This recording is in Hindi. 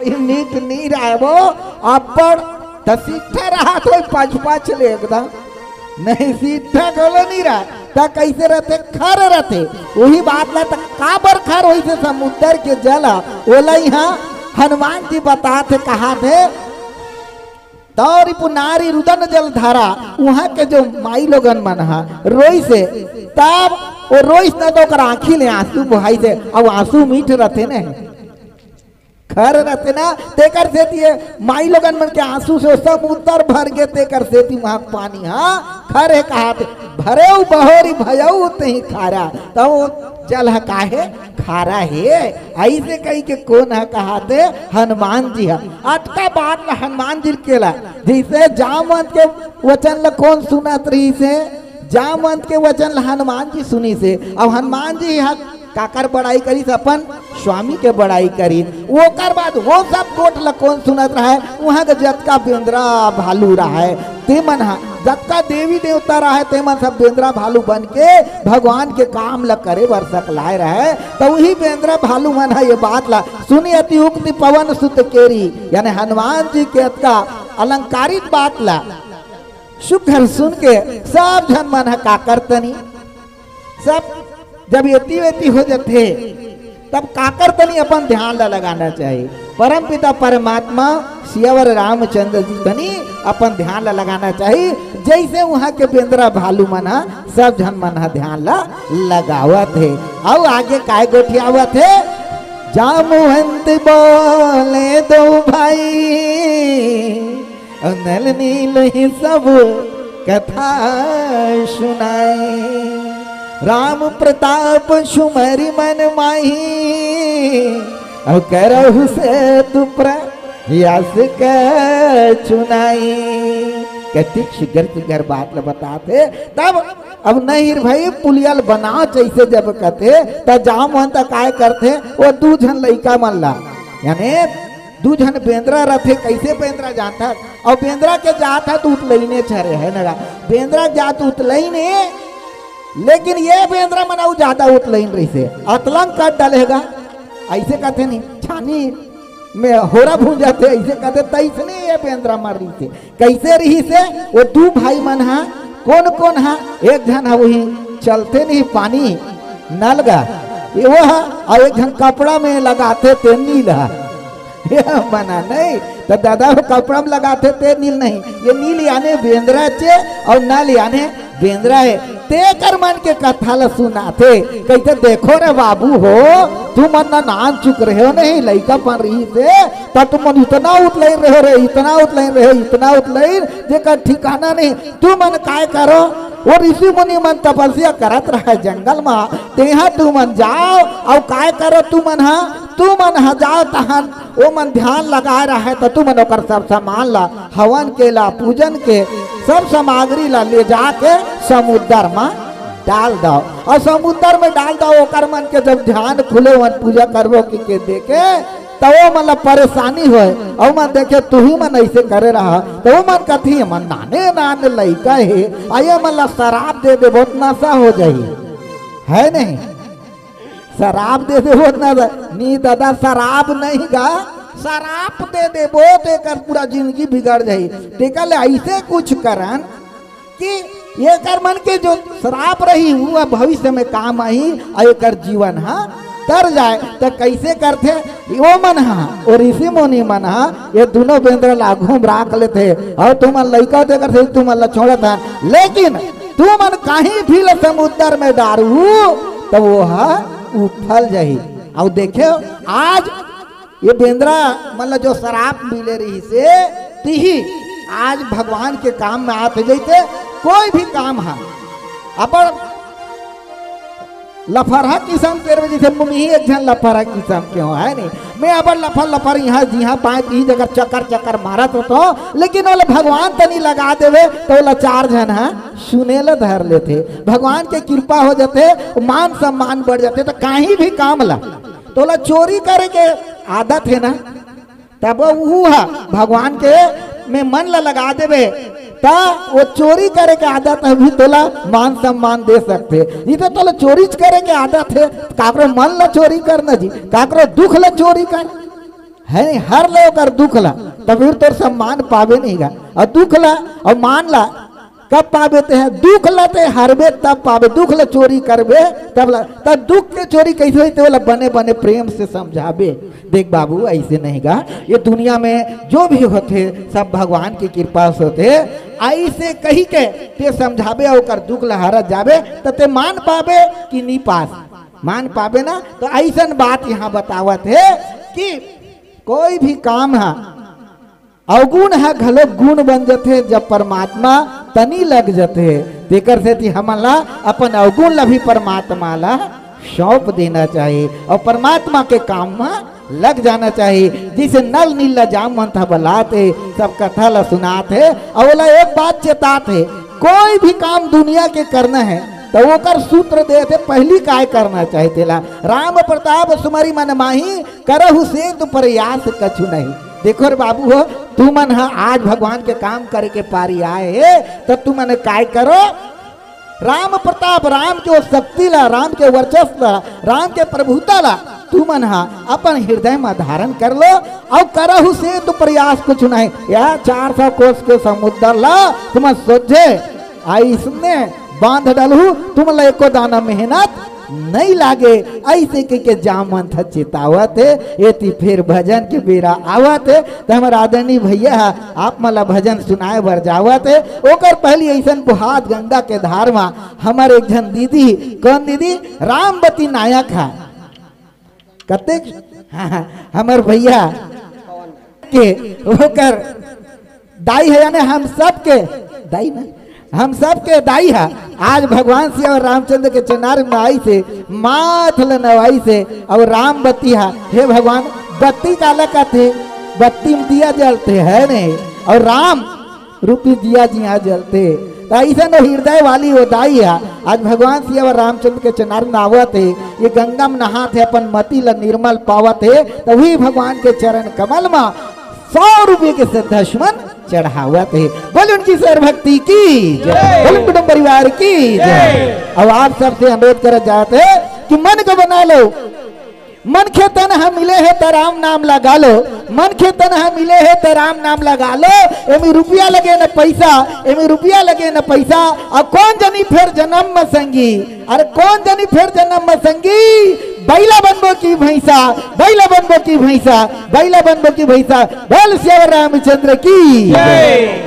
कहीं मीट नहीं रहा वो अपर तो सीधा रहा तो पचपा चले एकदम नहीं सीधा गोलो नहीं रहा तो कैसे रहते खर रहते वही बात ला तो काबर खर वैसे समुद्र के जल ओला यहाँ हनुमान जी बताते कहा थे तौरी पुनारी रुदन जल धारा वहाँ के जो माई लोगन मन हा रोई से तब वो रोई न तो आँखी ले आंसू बहाई से अब आंसू मीठ रहते न खर रहते ना तेकर से दिए माई लोगन मन के आंसू से सब उतर भर गए तेकर से वहाँ पानी हाँ खर है कहा भरे बहोरी भयऊ ही खारा तो जल है काहे खारा है ऐसे कही के कौन है कहाते हनुमान जी है अटका बात ला हनुमान जी केला जैसे जामवंत के वचन ला कौन सुनत रही से जामवंत के वचन ला हनुमान जी सुनी से अब हनुमान जी काकर बड़ाई करी अपन स्वामी के बड़ाई करी वो कर बाद वो सब कोट ला कौन सुनत रहा है वहाँ का जतका बेंद्रा भालू रहा है तेमन जतका देवी देवता रहा है तेमन सब बेंद्रा भालू बन के भगवान के काम ला करे बर सकलाए रहे तो वही बेंद्रा भालू मन है ये बात ला सुनी अति उक्ति पवन सुत केरी यानी हनुमान जी के का अलंकारित बात ला सुघर सुन के सब जन मन है का करतनी सब जब एती वेती हो जाते तब काकर तनी अपन ध्यान ला लगाना चाहिए परम पिता परमात्मा सियावर रामचंद्र जी बनी अपन ध्यान ला लगाना चाहिए जैसे वहाँ के बेंद्रा भालू मना सब जन मना ध्यान ला लगावत है और आगे काय गोठियावत है जामुवंत बोले दो भाई नल नील ही सब कथा सुनाए राम प्रताप सुमरि मन माही और करहु से तू प्रयास के चुनाई कति शिगर बात ल बताते तब अब नहीं भाई पुलियल बना जैसे जब कहते तब जाम मन तक काय करते वो दू जन लइका मन ला यानी दू जन बेंद्रा रहते कैसे बेंद्रा जाता और बेंद्रा के जाता तो उतलईने छरे है ना बेंद्रा जात उतलईने लेकिन ये बेंद्रा मनाऊ ज्यादा उतलईन रही से अतलंग काट डालेगा ऐसे कहते नहीं छानी में होरा भून जाते ऐसे कहते तैसने ये बेंद्रा मर रही से कैसे रही से वो दू भाई मन हा कौन कौन हा एक जन हा वही चलते नहीं पानी नल गा वो हा और एक जन कपड़ा में लगाते थे नील हा बना नहीं तो दादा वो कपड़ा में लगाते थे नील नहीं ये नील यानी बेंद्रा चे और नल यानी बेंद्रा है तेकर मन के कथा ला सुनाते कहते देखो रे बाबू हो तू मन ना नान चुक रहे हो नहीं लइका पन रही से तो तुम मन इतना उतलईन रहे रे इतना उतलईन रहे इतना उतलईन जेकर ठिकाना नहीं तू मन काय करो वो ऋषि मुनि मन तपस्या करत रहे जंगल में तेहा तू मन जाओ और काय करो तू मन जाओ तहन वो मन ध्यान लगा रहा है तो तू मन ओकर सब सामान ला हवन के ला पूजन के सब सामग्री ला ले जाके समुद्र में डाल दो और समुद्र में डाल दो ओकर मन के जब ध्यान खुले वन पूजा करबो के देखे तो वो मतलब परेशानी हो और मन देखे तू ही मन ऐसे करे रहा तो वो मन कथी मन नाने नाने लइका है आये मतलब शराब दे दे बहुत नशा हो जाये है नहीं शराब दे दे बहुत नशा नहीं दादा शराब नहीं गा शराब दे दे बहुत एक पूरा जिंदगी बिगड़ जाये टेकल ऐसे कुछ करन कि ये कर मन के जो शराब रही हुआ भविष्य में काम आई और एक जीवन हाँ तर जाए तो कैसे करते वो मन हा और ऋषि मुनि मन हा ये दोनों बेंद्र लागू राख लेते और तुम लइका देकर से तुम छोड़ा था लेकिन तू मन कहीं भी समुद्र में डारू तो वो हा उफल जाही और देखे आज ये बेंद्रा मतलब जो शराब मिले रही से ती आज भगवान के काम में आते जैसे कोई भी काम है अपन लफरहा किस्म तेरे वजह से मुझे एक जन लफरहा किस्म के हो है नहीं मैं अब लफर यहाँ जी पाए की जगह चक्कर चक्कर मारत हो लेकिन वो भगवान तनी लगा देवे तो वो चार जन है सुने ला धर लेते भगवान के कृपा हो जाते मान सम्मान बढ़ जाते तो कहीं भी काम ला तो ला चोरी करे के आदत है ना तब वो है भगवान के में मन ला लगा देवे ता वो चोरी करे के आदत है भी तोला मान सम्मान दे सकते इधर तोला चोरी करे के आदत है काकरो मन ला चोरी करना जी काकरो दुख ला चोरी कर है नहीं, हर लो कर दुख ला तब फिर तो सम्मान पावे नहीं गा। और दुख ला और मान ला कब पावे ते है, दुख लाते हरबे तब पावे। दुख ला चोरी करबे तब ला, तब दुख के चोरी कैसे होते बोला बने बने प्रेम से समझाबे। देख बाबू ऐसे नहीं गा, ये दुनिया में जो भी होते सब भगवान की कृपा से होते। ऐसे कही के ते समझाबे और कर दुख ला हरत जाबे तो ते मान पावे कि नहीं पास मान पावे ना। तो ऐसा बात यहाँ बतावत है कि कोई भी काम है अवगुण है घलो गुण बन जाते जब परमात्मा तनी लग जाते। देकर से हमला अपन अवगुण ला भी परमात्मा ला सौंप देना चाहिए और परमात्मा के काम में लग जाना चाहिए। जिसे नल नीला जाम था बलाते सब कथा ला सुनाते और बोला एक बात चेताते, कोई भी काम दुनिया के करना है तो वो कर सूत्र देते पहली काय करना चाहिए तेला। राम प्रताप सुमरी मन माही करहु से तो प्रयास कछु नहीं। देखो रे बाबू हो तू मन हा आज भगवान के काम करे के पारी आए तो तू मन काय करो, राम प्रताप राम के शक्ति ला, राम के वर्चस्व ला, राम के प्रभुता ला तू मन हा अपन हृदय में धारण कर लो और करहु से तो प्रयास कुछ नहीं। यह 400 कोस के समुद्र ला तुम सोचे आई इसने बांध डालू तुम ला एको दाना मेहनत नहीं लागे। ऐसे के जामन था चेतावत है ये फिर भजन के बेरा आवत है तो हमारा आदरणीय भैया आप मला भजन सुनाए बर जावत है। ओकर पहली ऐसा बुहात गंगा के धार में हमारे एक जन दीदी कौन दीदी रामवती नायक है कते हमार भैया के ओकर दाई है यानी हम सब के दाई ना हम सब के दाई है। आज भगवान श्री और रामचंद्र के चनार में आई से माथल नवाई से और रामवती है। हे भगवान बत्ती काला का थे बत्ती में दिया जलते है नहीं और राम रूपी दिया जी यहाँ जलते ऐसा हृदय वाली वो दाई है। आज भगवान श्री और रामचंद्र के चनार में आवत है ये गंगा में नहाते अपन मति ल निर्मल पावत है तभी भगवान के चरण कमल में 100 रुपये के श्रद्धासुमन चढ़ावत है। बोले उनकी सर भक्ति की जय, बोले कुटुंब परिवार की जय। अब आप सबसे अनुरोध कर जाते कि मन को बना लो, मन के तन हम मिले है तो राम नाम लगा लो, मन के तन हम मिले है तो राम नाम लगा लो। एमे रुपया लगे न पैसा, एमे रुपया लगे न पैसा। और कौन जनी फिर जन्म में संगी, अरे कौन जनी फिर जन्म में संगी, बैला बनबो की भैंसा, बैला बनबो की भैंसा, बैला बनबो की भैंसा। बोल श्री रामचंद्र की जय।